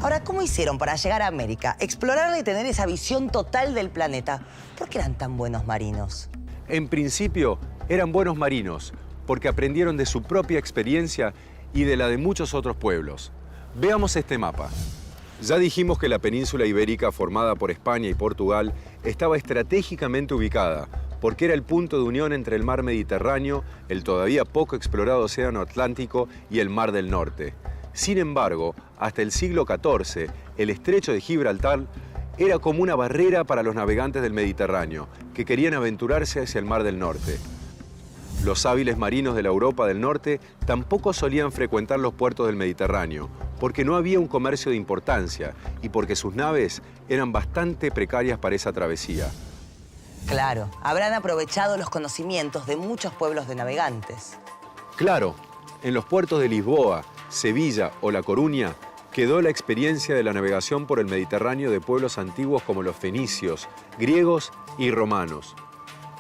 Ahora, ¿cómo hicieron para llegar a América, explorarla y tener esa visión total del planeta? ¿Por qué eran tan buenos marinos? En principio, eran buenos marinos, porque aprendieron de su propia experiencia y de la de muchos otros pueblos. Veamos este mapa. Ya dijimos que la península ibérica, formada por España y Portugal, estaba estratégicamente ubicada, porque era el punto de unión entre el mar Mediterráneo, el todavía poco explorado océano Atlántico y el mar del Norte. Sin embargo, hasta el siglo XIV, el estrecho de Gibraltar era como una barrera para los navegantes del Mediterráneo, que querían aventurarse hacia el mar del Norte. Los hábiles marinos de la Europa del Norte tampoco solían frecuentar los puertos del Mediterráneo, porque no había un comercio de importancia y porque sus naves eran bastante precarias para esa travesía. Claro, habrán aprovechado los conocimientos de muchos pueblos de navegantes. Claro, en los puertos de Lisboa, Sevilla o La Coruña quedó la experiencia de la navegación por el Mediterráneo de pueblos antiguos como los fenicios, griegos y romanos.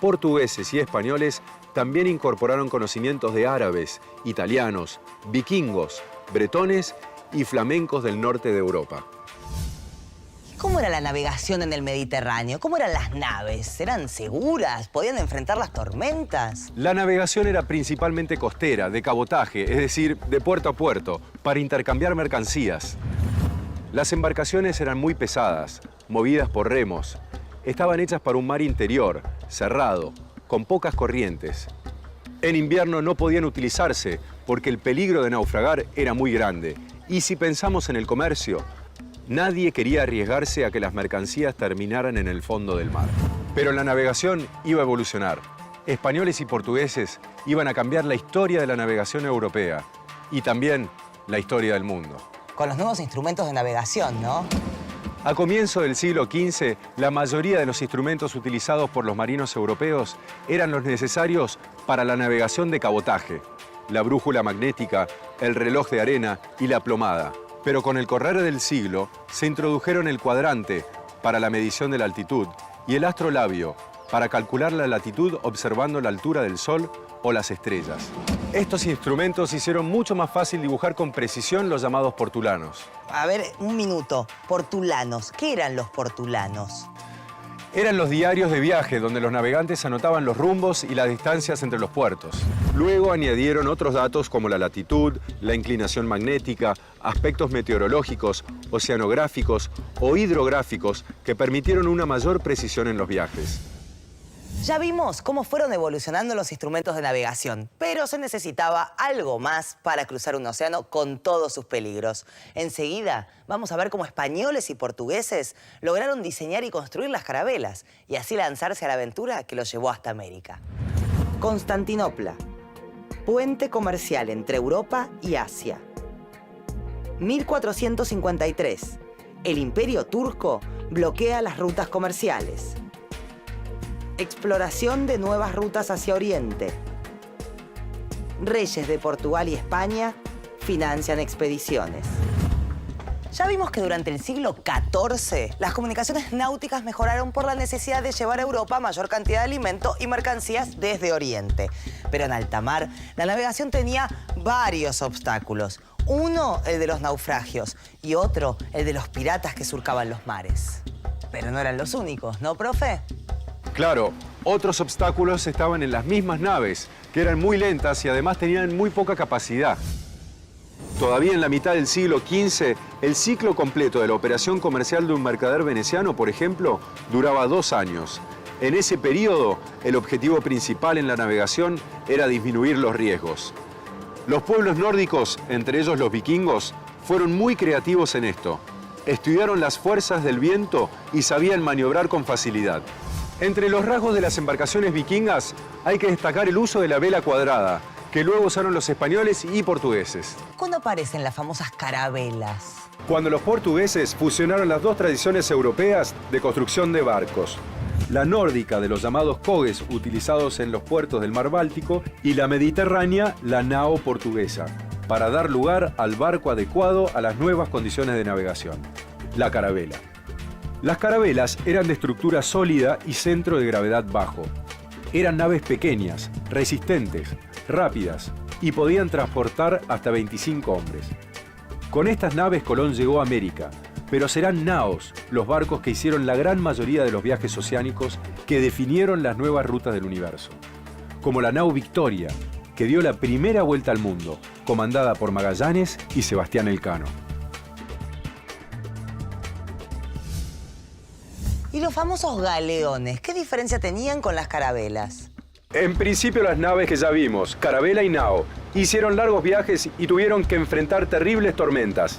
Portugueses y españoles también incorporaron conocimientos de árabes, italianos, vikingos, bretones y flamencos del norte de Europa. ¿Cómo era la navegación en el Mediterráneo? ¿Cómo eran las naves? ¿Eran seguras? ¿Podían enfrentar las tormentas? La navegación era principalmente costera, de cabotaje, es decir, de puerto a puerto, para intercambiar mercancías. Las embarcaciones eran muy pesadas, movidas por remos. Estaban hechas para un mar interior, cerrado, con pocas corrientes. En invierno no podían utilizarse porque el peligro de naufragar era muy grande. Y si pensamos en el comercio, nadie quería arriesgarse a que las mercancías terminaran en el fondo del mar. Pero la navegación iba a evolucionar. Españoles y portugueses iban a cambiar la historia de la navegación europea y también la historia del mundo. Con los nuevos instrumentos de navegación, ¿no? A comienzo del siglo XV, la mayoría de los instrumentos utilizados por los marinos europeos eran los necesarios para la navegación de cabotaje: la brújula magnética, el reloj de arena y la plomada. Pero con el correr del siglo se introdujeron el cuadrante para la medición de la altitud y el astrolabio para calcular la latitud observando la altura del Sol o las estrellas. Estos instrumentos hicieron mucho más fácil dibujar con precisión los llamados portulanos. A ver, un minuto. Portulanos. ¿Qué eran los portulanos? Eran los diarios de viaje donde los navegantes anotaban los rumbos y las distancias entre los puertos. Luego añadieron otros datos como la latitud, la inclinación magnética, aspectos meteorológicos, oceanográficos o hidrográficos que permitieron una mayor precisión en los viajes. Ya vimos cómo fueron evolucionando los instrumentos de navegación, pero se necesitaba algo más para cruzar un océano con todos sus peligros. Enseguida vamos a ver cómo españoles y portugueses lograron diseñar y construir las carabelas y así lanzarse a la aventura que los llevó hasta América. Constantinopla, puente comercial entre Europa y Asia. 1453, el Imperio Turco bloquea las rutas comerciales. Exploración de nuevas rutas hacia Oriente. Reyes de Portugal y España financian expediciones. Ya vimos que durante el siglo XIV las comunicaciones náuticas mejoraron por la necesidad de llevar a Europa mayor cantidad de alimento y mercancías desde Oriente. Pero en alta mar, la navegación tenía varios obstáculos. Uno, el de los naufragios, y otro, el de los piratas que surcaban los mares. Pero no eran los únicos, ¿no, profe? Claro, otros obstáculos estaban en las mismas naves, que eran muy lentas y además tenían muy poca capacidad. Todavía en la mitad del siglo XV, el ciclo completo de la operación comercial de un mercader veneciano, por ejemplo, duraba 2 años. En ese periodo, el objetivo principal en la navegación era disminuir los riesgos. Los pueblos nórdicos, entre ellos los vikingos, fueron muy creativos en esto. Estudiaron las fuerzas del viento y sabían maniobrar con facilidad. Entre los rasgos de las embarcaciones vikingas hay que destacar el uso de la vela cuadrada, que luego usaron los españoles y portugueses. ¿Cuándo aparecen las famosas carabelas? Cuando los portugueses fusionaron las dos tradiciones europeas de construcción de barcos. La nórdica, de los llamados cogues utilizados en los puertos del mar Báltico, y la mediterránea, la nao portuguesa, para dar lugar al barco adecuado a las nuevas condiciones de navegación, la carabela. Las carabelas eran de estructura sólida y centro de gravedad bajo. Eran naves pequeñas, resistentes, rápidas y podían transportar hasta 25 hombres. Con estas naves Colón llegó a América, pero serán naos los barcos que hicieron la gran mayoría de los viajes oceánicos que definieron las nuevas rutas del universo. Como la nao Victoria, que dio la primera vuelta al mundo, comandada por Magallanes y Sebastián Elcano. ¿Y los famosos galeones? ¿Qué diferencia tenían con las carabelas? En principio las naves que ya vimos, carabela y nao, hicieron largos viajes y tuvieron que enfrentar terribles tormentas.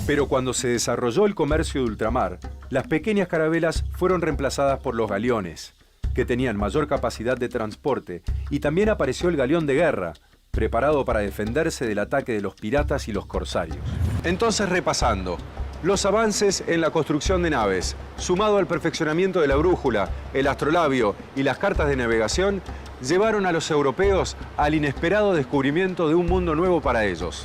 Pero cuando se desarrolló el comercio de ultramar, las pequeñas carabelas fueron reemplazadas por los galeones, que tenían mayor capacidad de transporte, y también apareció el galeón de guerra, preparado para defenderse del ataque de los piratas y los corsarios. Entonces, repasando, los avances en la construcción de naves, sumado al perfeccionamiento de la brújula, el astrolabio y las cartas de navegación, llevaron a los europeos al inesperado descubrimiento de un mundo nuevo para ellos.